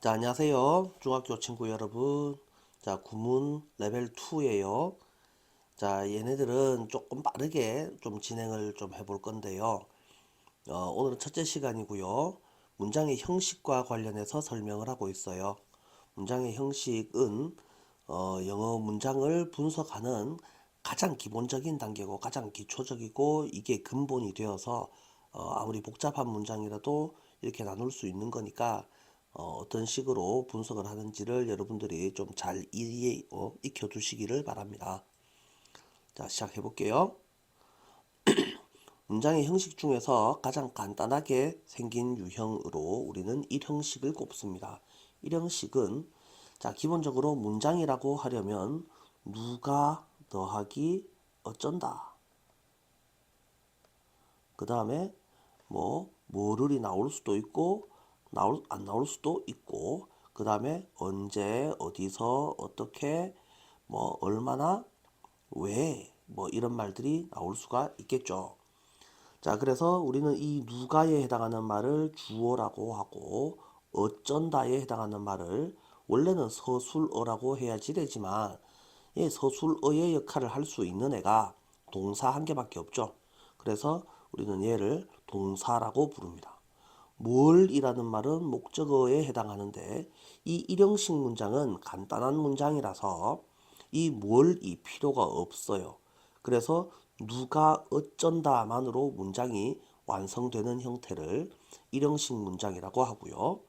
자, 안녕하세요. 중학교 친구 여러분. 자, 구문 레벨 2예요. 자, 얘네들은 조금 빠르게 좀 진행을 좀 해볼 건데요. 오늘은 첫째 시간이고요. 문장의 형식과 관련해서 설명을 하고 있어요. 문장의 형식은 영어 문장을 분석하는 가장 기본적인 단계고 가장 기초적이고 이게 근본이 되어서 아무리 복잡한 문장이라도 이렇게 나눌 수 있는 거니까 어떤 식으로 분석을 하는지를 여러분들이 좀 잘 익혀 두시기를 바랍니다. 자, 시작해 볼게요. 문장의 형식 중에서 가장 간단하게 생긴 유형으로 우리는 1형식을 꼽습니다. 1형식은 자, 기본적으로 문장이라고 하려면 누가 더하기 어쩐다. 그 다음에 뭐를이 나올 수도 있고 안 나올 수도 있고 그 다음에 언제 어디서 어떻게 얼마나 왜 이런 말들이 나올 수가 있겠죠. 자, 그래서 우리는 이 누가에 해당하는 말을 주어라고 하고 어쩐다에 해당하는 말을 원래는 서술어라고 해야지 되지만 이 서술어의 역할을 할 수 있는 애가 동사 한 개밖에 없죠. 그래서 우리는 얘를 동사라고 부릅니다. 뭘이라는 말은 목적어에 해당하는데 이 일형식 문장은 간단한 문장이라서 이 뭘이 필요가 없어요. 그래서 누가 어쩐다만으로 문장이 완성되는 형태를 일형식 문장이라고 하고요.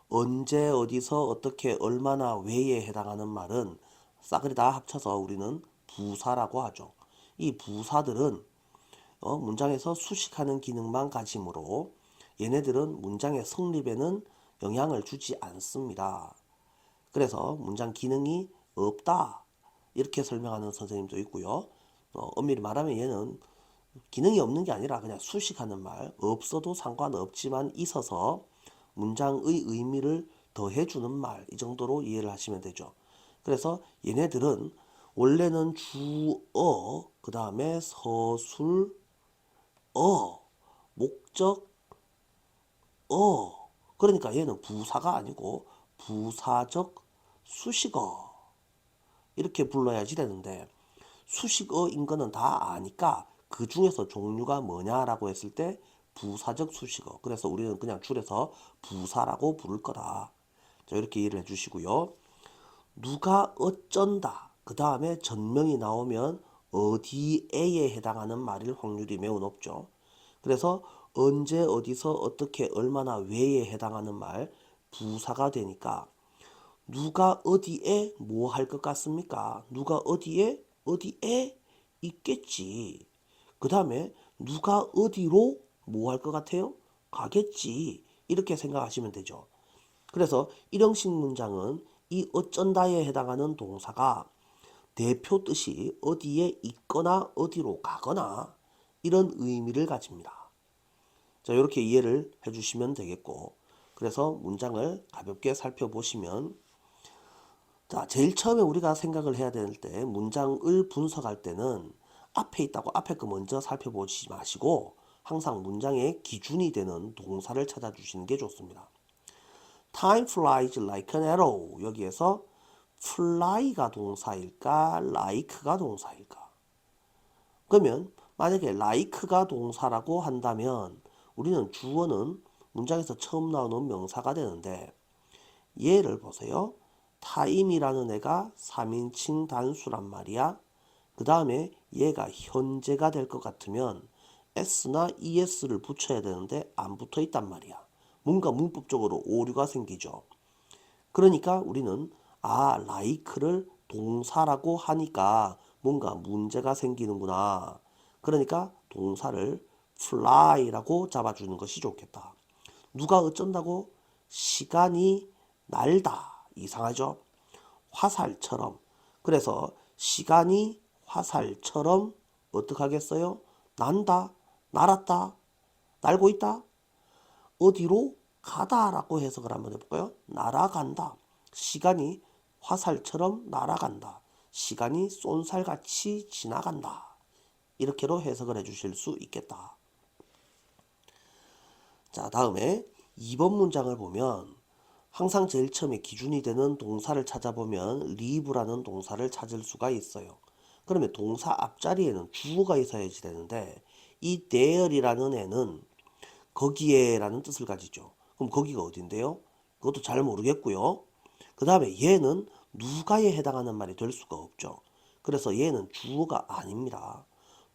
언제 어디서 어떻게 얼마나 왜에 해당하는 말은 싸그리 다 합쳐서 우리는 부사라고 하죠. 이 부사들은 문장에서 수식하는 기능만 가지므로 얘네들은 문장의 성립에는 영향을 주지 않습니다. 그래서 문장 기능이 없다 이렇게 설명하는 선생님도 있고요. 엄밀히 말하면 얘는 기능이 없는 게 아니라 그냥 수식하는 말, 없어도 상관없지만 있어서 문장의 의미를 더해주는 말, 이 정도로 이해를 하시면 되죠. 그래서 얘네들은 원래는 주어, 그 다음에 서술, 목적, 그러니까 얘는 부사가 아니고 부사적 수식어 이렇게 불러야지 되는데 수식어인 거는 다 아니까 그 중에서 종류가 뭐냐라고 했을 때 부사적 수식어. 그래서 우리는 그냥 줄여서 부사라고 부를 거다. 자, 이렇게 이해를 해주시고요. 누가 어쩐다. 그 다음에 전명이 나오면 어디에에 해당하는 말일 확률이 매우 높죠. 그래서 언제 어디서 어떻게 얼마나 왜에 해당하는 말 부사가 되니까 누가 어디에 뭐 할 것 같습니까? 누가 어디에 있겠지. 그 다음에 누가 어디로 뭐 할 것 같아요? 가겠지. 이렇게 생각하시면 되죠. 그래서 일형식 문장은 이 어쩐다에 해당하는 동사가 대표 뜻이 어디에 있거나 어디로 가거나 이런 의미를 가집니다. 자, 이렇게 이해를 해주시면 되겠고, 그래서 문장을 가볍게 살펴보시면 자, 제일 처음에 우리가 생각을 해야 될 때 문장을 분석할 때는 앞에 있다고 앞에 거 먼저 살펴보지 마시고 항상 문장의 기준이 되는 동사를 찾아주시는 게 좋습니다. Time flies like an arrow. 여기에서 fly가 동사일까, like가 동사일까? 그러면 만약에 like가 동사라고 한다면 우리는 주어는 문장에서 처음 나오는 명사가 되는데 얘를 보세요. time이라는 애가 3인칭 단수란 말이야. 그 다음에 얘가 현재가 될 것 같으면 s나 es를 붙여야 되는데 안 붙어 있단 말이야. 뭔가 문법적으로 오류가 생기죠. 그러니까 우리는 like를 동사라고 하니까 뭔가 문제가 생기는구나. 그러니까 동사를 fly라고 잡아주는 것이 좋겠다. 누가 어쩐다고? 시간이 날다. 이상하죠? 화살처럼. 그래서 시간이 화살처럼 어떻게 하겠어요? 난다, 날았다, 날고 있다. 어디로 가다라고 해석을 한번 해볼까요? 날아간다. 시간이 화살처럼 날아간다. 시간이 쏜살같이 지나간다. 이렇게로 해석을 해주실 수 있겠다. 자, 다음에 2번 문장을 보면 항상 제일 처음에 기준이 되는 동사를 찾아보면 live라는 동사를 찾을 수가 있어요. 그러면 동사 앞자리에는 주어가 있어야지 되는데 이 there이라는 애는 거기에라는 뜻을 가지죠. 그럼 거기가 어딘데요? 그것도 잘 모르겠고요. 그 다음에 얘는 누가에 해당하는 말이 될 수가 없죠. 그래서 얘는 주어가 아닙니다.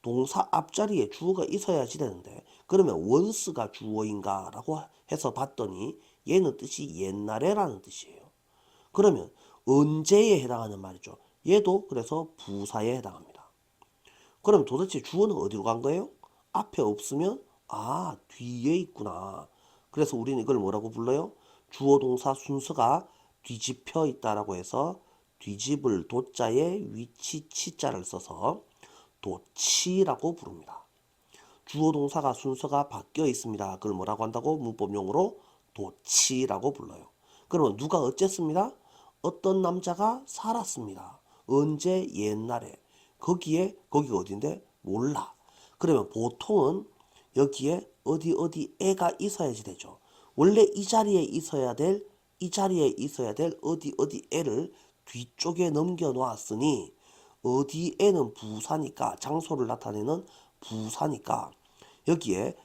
동사 앞자리에 주어가 있어야지 되는데 그러면 once가 주어인가 라고 해서 봤더니 얘는 뜻이 옛날에라는 뜻이에요. 그러면 언제에 해당하는 말이죠. 얘도 그래서 부사에 해당합니다. 그럼 도대체 주어는 어디로 간 거예요? 앞에 없으면 뒤에 있구나. 그래서 우리는 이걸 뭐라고 불러요? 주어 동사 순서가 뒤집혀 있다라고 해서 뒤집을 도자에 위치 치자를 써서 도치라고 부릅니다. 주어 동사가 순서가 바뀌어 있습니다. 그걸 뭐라고 한다고? 문법용어로 도치라고 불러요. 그러면 누가 어쨌습니다? 어떤 남자가 살았습니다. 언제? 옛날에. 거기가 어딘데? 몰라. 그러면 보통은 여기에 어디 애가 있어야지 되죠. 원래 이 자리에 있어야 될 어디 애를 뒤쪽에 넘겨 놓았으니 어디에는 부사니까 장소를 나타내는 부사니까 여기에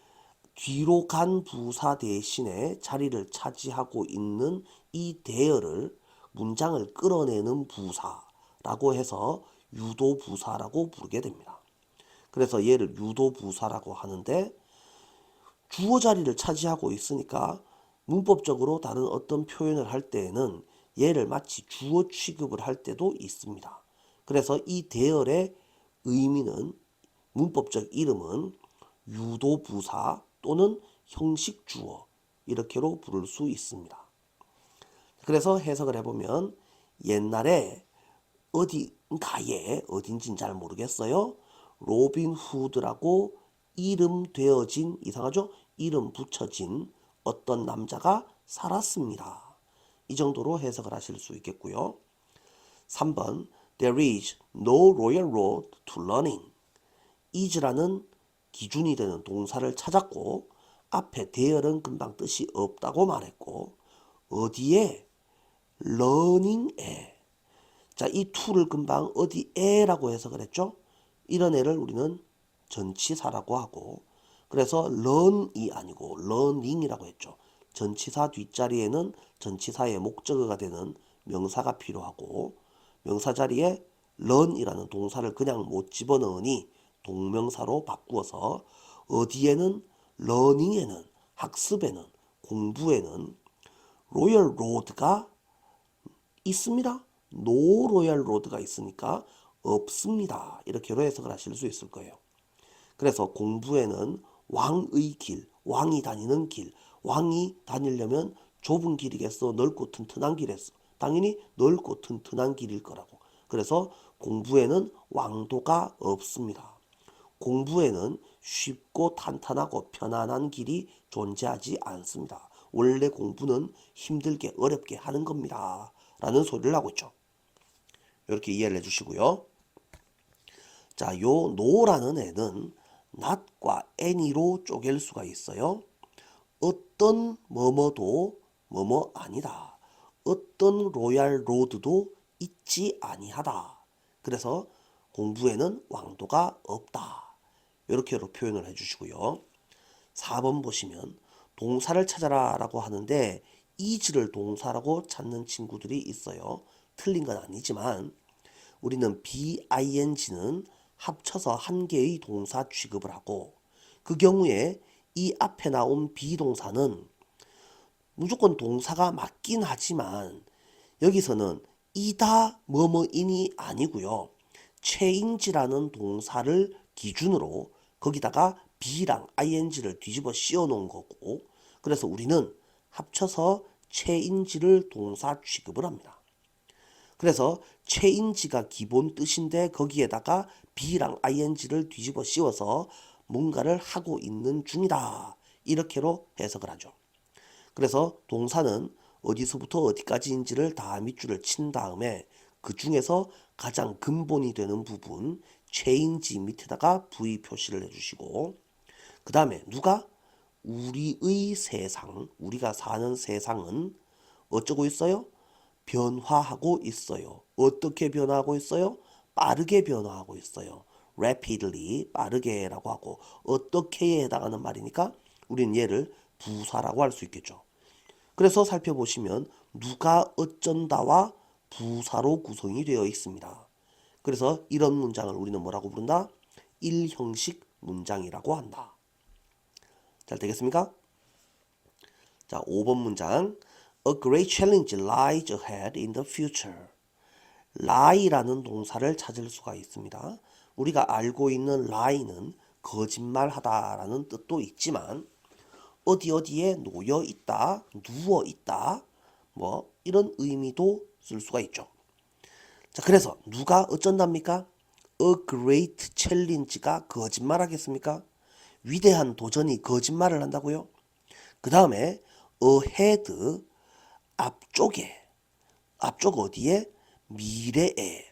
뒤로 간 부사 대신에 자리를 차지하고 있는 이 대어를 문장을 끌어내는 부사라고 해서 유도부사라고 부르게 됩니다. 그래서 얘를 유도부사라고 하는데 주어 자리를 차지하고 있으니까 문법적으로 다른 어떤 표현을 할 때에는 얘를 마치 주어 취급을 할 때도 있습니다. 그래서 이 대열의 의미는 문법적 이름은 유도부사 또는 형식주어 이렇게로 부를 수 있습니다. 그래서 해석을 해보면 옛날에 어딘가에 어딘진 잘 모르겠어요. 로빈 후드라고 이름 되어진 이상하죠? 이름 붙여진 어떤 남자가 살았습니다. 이 정도로 해석을 하실 수 있겠고요. 3번 There is no royal road to learning. is라는 기준이 되는 동사를 찾았고 앞에 there는 금방 뜻이 없다고 말했고 어디에? learning에. 자, 이 to를 금방 어디에라고 해석을 했죠? 이런 애를 우리는 전치사라고 하고 그래서 learn이 아니고 learning이라고 했죠. 전치사 뒷자리에는 전치사의 목적어가 되는 명사가 필요하고 명사 자리에 learn이라는 동사를 그냥 못 집어넣으니 동명사로 바꾸어서 어디에는 learning에는 학습에는 공부에는 로열 로드가 있습니다. 노 로얄 로드가 있으니까 없습니다. 이렇게로 해석을 하실 수 있을 거예요. 그래서 공부에는 왕의 길, 왕이 다니는 길, 왕이 다니려면 좁은 길이겠어, 넓고 튼튼한 길이겠어. 당연히 넓고 튼튼한 길일 거라고. 그래서 공부에는 왕도가 없습니다. 공부에는 쉽고 탄탄하고 편안한 길이 존재하지 않습니다. 원래 공부는 힘들게 어렵게 하는 겁니다. 라는 소리를 하고 있죠. 이렇게 이해를 해주시고요. 자, 요 no라는 애는 not과 any로 쪼갤 수가 있어요. 어떤 뭐뭐도 뭐뭐 아니다. 어떤 로얄 로드도 있지 아니하다. 그래서 공부에는 왕도가 없다. 이렇게로 표현을 해주시고요. 4번 보시면 동사를 찾아라 라고 하는데 is를 동사라고 찾는 친구들이 있어요. 틀린 건 아니지만 우리는 BING는 합쳐서 한 개의 동사 취급을 하고 그 경우에 이 앞에 나온 비동사는 무조건 동사가 맞긴 하지만 여기서는 이다 뭐뭐인이 아니고요. change라는 동사를 기준으로 거기다가 be랑 ing를 뒤집어 씌워 놓은 거고 그래서 우리는 합쳐서 change를 동사 취급을 합니다. 그래서 change가 기본 뜻인데 거기에다가 be랑 ing를 뒤집어 씌워서 뭔가를 하고 있는 중이다. 이렇게로 해석을 하죠. 그래서 동사는 어디서부터 어디까지인지를 다 밑줄을 친 다음에 그 중에서 가장 근본이 되는 부분 change 밑에다가 V 표시를 해주시고 그 다음에 누가? 우리의 세상, 우리가 사는 세상은 어쩌고 있어요? 변화하고 있어요. 어떻게 변화하고 있어요? 빠르게 변화하고 있어요. rapidly, 빠르게라고 하고 어떻게에 해당하는 말이니까 우리는 얘를 부사라고 할 수 있겠죠. 그래서 살펴보시면 누가 어쩐다와 부사로 구성이 되어 있습니다. 그래서 이런 문장을 우리는 뭐라고 부른다? 일형식 문장이라고 한다. 잘 되겠습니까? 자, 5번 문장. A great challenge lies ahead in the future. lie라는 동사를 찾을 수가 있습니다. 우리가 알고 있는 lie는 거짓말하다라는 뜻도 있지만 어디 어디에 놓여 있다, 누워 있다, 뭐 이런 의미도 쓸 수가 있죠. 자, 그래서 누가 어쩐답니까? A great challenge가 거짓말하겠습니까? 위대한 도전이 거짓말을 한다고요? 그 다음에 ahead 앞쪽에 앞쪽 어디에? 미래에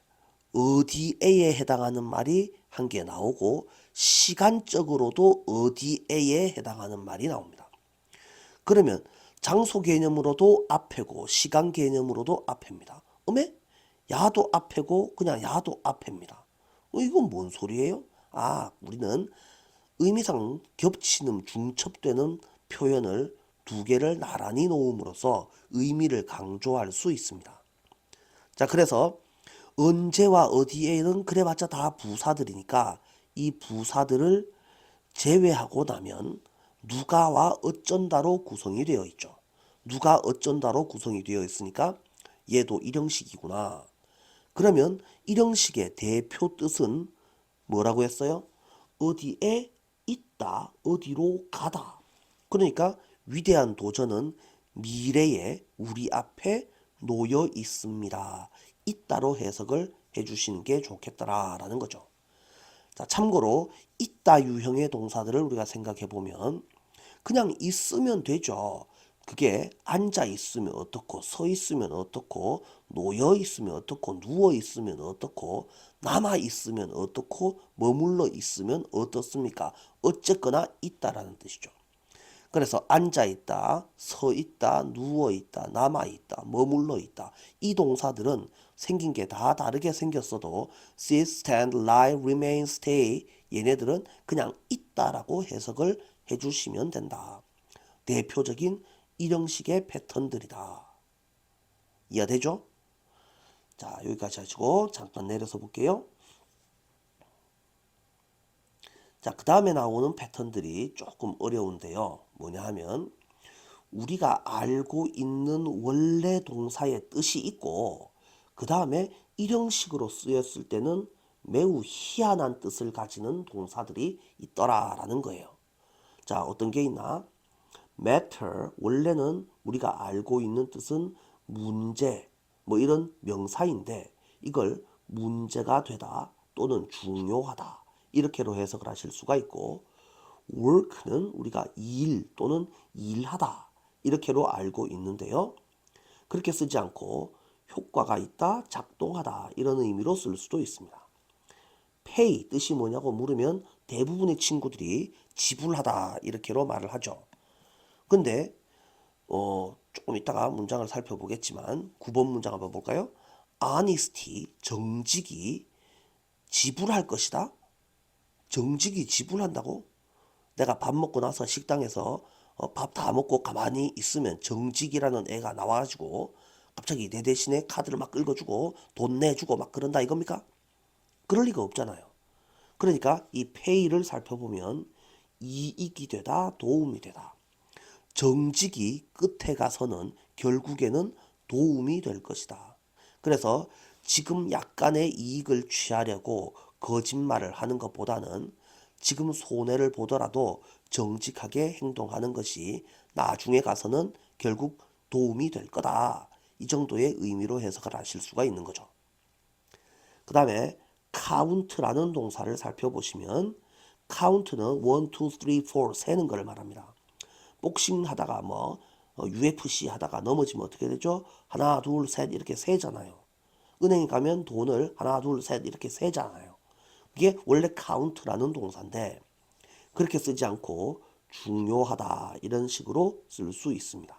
어디에에 해당하는 말이 한 개 나오고 시간적으로도 어디에에 해당하는 말이 나옵니다. 그러면 장소 개념으로도 앞에고 시간 개념으로도 앞입니다. 음에? 야도 앞에고 그냥 야도 앞입니다. 이건 뭔 소리예요? 아, 우리는 의미상 겹치는 중첩되는 표현을 두 개를 나란히 놓음으로써 의미를 강조할 수 있습니다. 자, 그래서 언제와 어디에는 그래봤자 다 부사들이니까 이 부사들을 제외하고 나면 누가와 어쩐다로 구성이 되어 있죠. 누가 어쩐다로 구성이 되어 있으니까 얘도 일형식이구나. 그러면 일형식의 대표 뜻은 뭐라고 했어요? 어디에 있다, 어디로 가다. 그러니까 위대한 도전은 미래에 우리 앞에 놓여 있습니다. 있다로 해석을 해주시는 게 좋겠다라는 거죠. 자, 참고로 있다 유형의 동사들을 우리가 생각해 보면 그냥 있으면 되죠. 그게 앉아 있으면 어떻고, 서 있으면 어떻고, 놓여 있으면 어떻고, 누워 있으면 어떻고, 남아 있으면 어떻고, 머물러 있으면 어떻습니까? 어쨌거나 있다라는 뜻이죠. 그래서 앉아 있다, 서 있다, 누워 있다, 남아 있다, 머물러 있다. 이 동사들은 생긴 게 다 다르게 생겼어도 sit, stand, lie, remain, stay 얘네들은 그냥 있다라고 해석을 해주시면 된다. 대표적인 일형식의 패턴들이다. 이해되죠? 자, 여기까지 하시고 잠깐 내려서 볼게요. 자, 그 다음에 나오는 패턴들이 조금 어려운데요. 뭐냐 하면 우리가 알고 있는 원래 동사의 뜻이 있고 그 다음에 일형식으로 쓰였을 때는 매우 희한한 뜻을 가지는 동사들이 있더라라는 거예요. 자, 어떤 게 있나? matter 원래는 우리가 알고 있는 뜻은 문제 뭐 이런 명사인데 이걸 문제가 되다 또는 중요하다 이렇게로 해석을 하실 수가 있고 work는 우리가 일 또는 일하다 이렇게로 알고 있는데요. 그렇게 쓰지 않고 효과가 있다, 작동하다 이런 의미로 쓸 수도 있습니다. pay 뜻이 뭐냐고 물으면 대부분의 친구들이 지불하다 이렇게로 말을 하죠. 근데 조금 이따가 문장을 살펴보겠지만 9번 문장 한번 볼까요? honesty 정직이 지불할 것이다. 정직이 지불한다고? 내가 밥 먹고 나서 식당에서 밥 다 먹고 가만히 있으면 정직이라는 애가 나와가지고 갑자기 내 대신에 카드를 막 긁어주고 돈 내주고 막 그런다 이겁니까? 그럴 리가 없잖아요. 그러니까 이 pay를 살펴보면 이익이 되다, 도움이 되다. 정직이 끝에 가서는 결국에는 도움이 될 것이다. 그래서 지금 약간의 이익을 취하려고 거짓말을 하는 것보다는 지금 손해를 보더라도 정직하게 행동하는 것이 나중에 가서는 결국 도움이 될 거다. 이 정도의 의미로 해석을 하실 수가 있는 거죠. 그 다음에 count라는 동사를 살펴보시면 count는 1, 2, 3, 4 세는 걸 말합니다. 복싱 하다가 뭐 UFC 하다가 넘어지면 어떻게 되죠? 하나, 둘, 셋 이렇게 세잖아요. 은행에 가면 돈을 하나, 둘, 셋 이렇게 세잖아요. 이게 원래 count라는 동사인데 그렇게 쓰지 않고 중요하다 이런 식으로 쓸 수 있습니다.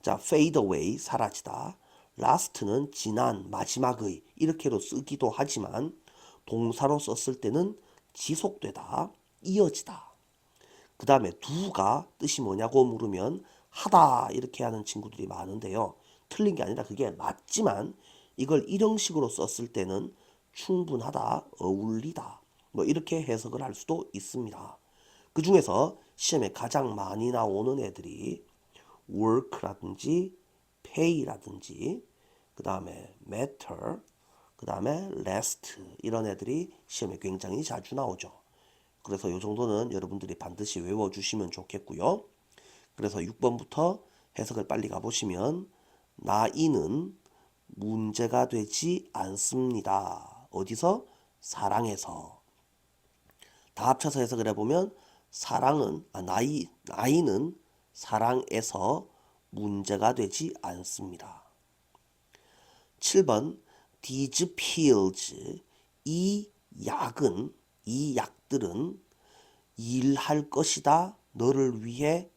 자, fade away, 사라지다. last는 지난, 마지막의 이렇게로 쓰기도 하지만 동사로 썼을 때는 지속되다, 이어지다. 그 다음에 do가 뜻이 뭐냐고 물으면 하다 이렇게 하는 친구들이 많은데요. 틀린 게 아니라 그게 맞지만 이걸 일형식으로 썼을 때는 충분하다, 어울리다 뭐 이렇게 해석을 할 수도 있습니다. 그 중에서 시험에 가장 많이 나오는 애들이 work라든지 pay라든지 그 다음에 matter, 그 다음에 last 이런 애들이 시험에 굉장히 자주 나오죠. 그래서 이 정도는 여러분들이 반드시 외워주시면 좋겠고요. 그래서 6번부터 해석을 빨리 가보시면 나이는 문제가 되지 않습니다. 어디서? 사랑에서. 다 합쳐서 해석을 해보면 나이는 사랑에서 문제가 되지 않습니다. 7번 these pills, 이 약들은 일할 것이다. 너를 위해.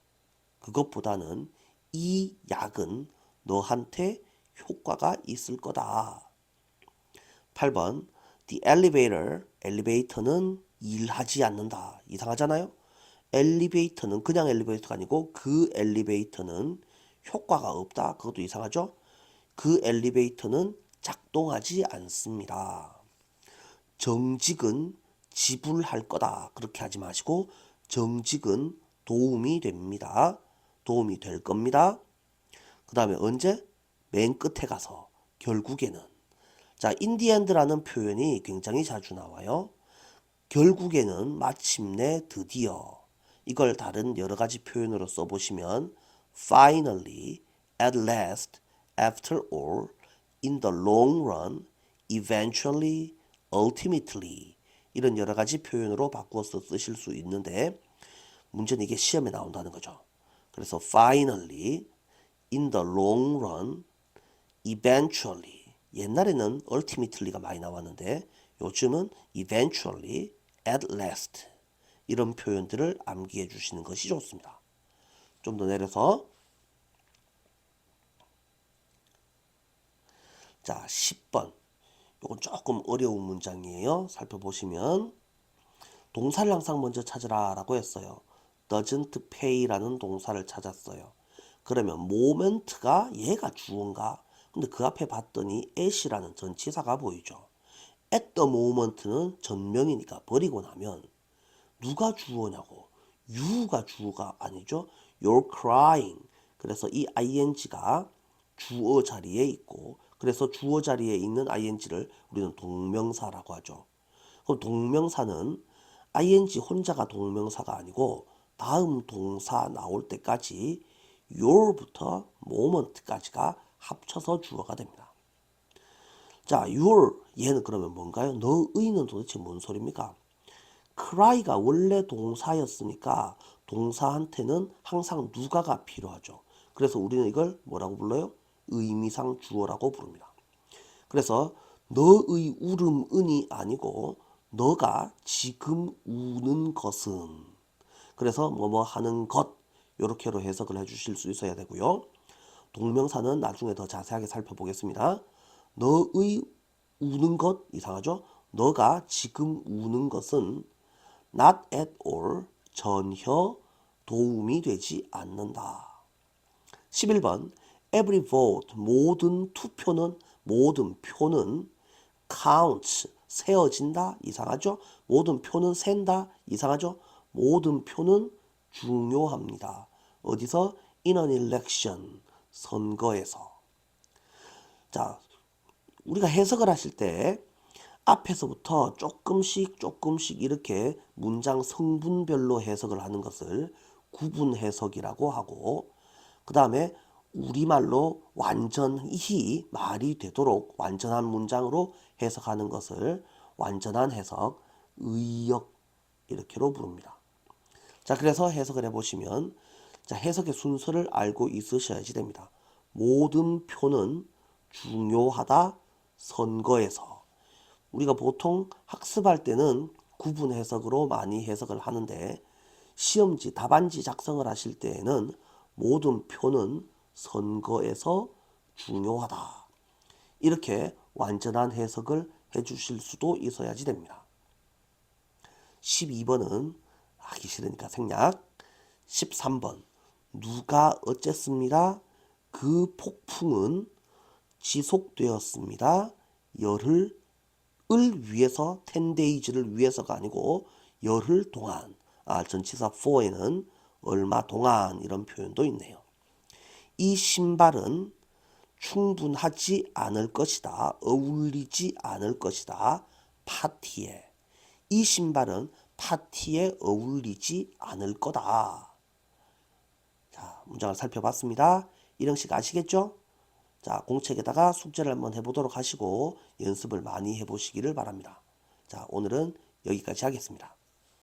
그것보다는 이 약은 너한테 효과가 있을 거다. 8번 the 엘리베이터는 일하지 않는다. 이상하잖아요. 엘리베이터는 그냥 엘리베이터가 아니고 그 엘리베이터는 효과가 없다. 그것도 이상하죠. 그 엘리베이터는 작동하지 않습니다. 정직은 지불할 거다. 그렇게 하지 마시고 정직은 도움이 됩니다. 도움이 될 겁니다. 그 다음에 언제? 맨 끝에 가서 결국에는. 자, 인디엔드라는 표현이 굉장히 자주 나와요. 결국에는, 마침내, 드디어. 이걸 다른 여러 가지 표현으로 써보시면 finally, at last, after all, in the long run, eventually, ultimately 이런 여러 가지 표현으로 바꾸어서 쓰실 수 있는데 문제는 이게 시험에 나온다는 거죠. 그래서 finally, in the long run, eventually 옛날에는 ultimately가 많이 나왔는데 요즘은 eventually, at last 이런 표현들을 암기해 주시는 것이 좋습니다. 좀 더 내려서 자 10번 이건 조금 어려운 문장이에요. 살펴보시면 동사를 항상 먼저 찾으라 라고 했어요. doesn't pay라는 동사를 찾았어요. 그러면 moment가 얘가 주어인가? 근데 그 앞에 봤더니 at이라는 전치사가 보이죠. at the moment는 전명이니까 버리고 나면 누가 주어냐고. you가 주어가 아니죠. you're crying. 그래서 이 ing가 주어 자리에 있고 그래서 주어 자리에 있는 ing를 우리는 동명사라고 하죠. 그럼 동명사는 ing 혼자가 동명사가 아니고 다음 동사 나올 때까지 your부터 moment까지가 합쳐서 주어가 됩니다. 자, your 얘는 그러면 뭔가요? 너의는 도대체 뭔 소리입니까? cry가 원래 동사였으니까 동사한테는 항상 누가가 필요하죠. 그래서 우리는 이걸 뭐라고 불러요? 의미상 주어라고 부릅니다. 그래서 너의 울음은이 아니고 너가 지금 우는 것은 그래서 뭐뭐 하는 것 이렇게로 해석을 해주실 수 있어야 되고요. 동명사는 나중에 더 자세하게 살펴보겠습니다. 너의 우는 것 이상하죠? 너가 지금 우는 것은 not at all 전혀 도움이 되지 않는다. 11번 every vote 모든 투표는 모든 표는 counts 세어진다 이상하죠? 모든 표는 센다 이상하죠? 모든 표는 중요합니다. 어디서? in an election 선거에서. 자, 우리가 해석을 하실 때 앞에서부터 조금씩 이렇게 문장 성분별로 해석을 하는 것을 구분 해석이라고 하고 그 다음에 우리말로 완전히 말이 되도록 완전한 문장으로 해석하는 것을 완전한 해석, 의역 이렇게로 부릅니다. 자, 그래서 해석을 해보시면 자, 해석의 순서를 알고 있으셔야지 됩니다. 모든 표는 중요하다 선거에서. 우리가 보통 학습할 때는 구분 해석으로 많이 해석을 하는데 시험지, 답안지 작성을 하실 때에는 모든 표는 선거에서 중요하다. 이렇게 완전한 해석을 해주실 수도 있어야지 됩니다. 12번은 하기 싫으니까 생략. 13번 누가 어쨌습니다. 그 폭풍은 지속되었습니다. 열흘을 위해서 10days를 위해서가 아니고 열흘 동안. 전치사 for에는 얼마 동안 이런 표현도 있네요. 이 신발은 충분하지 않을 것이다. 어울리지 않을 것이다. 파티에. 이 신발은 파티에 어울리지 않을 거다. 자, 문장을 살펴봤습니다. 이 형식 아시겠죠? 자, 공책에다가 숙제를 한번 해보도록 하시고 연습을 많이 해보시기를 바랍니다. 자, 오늘은 여기까지 하겠습니다.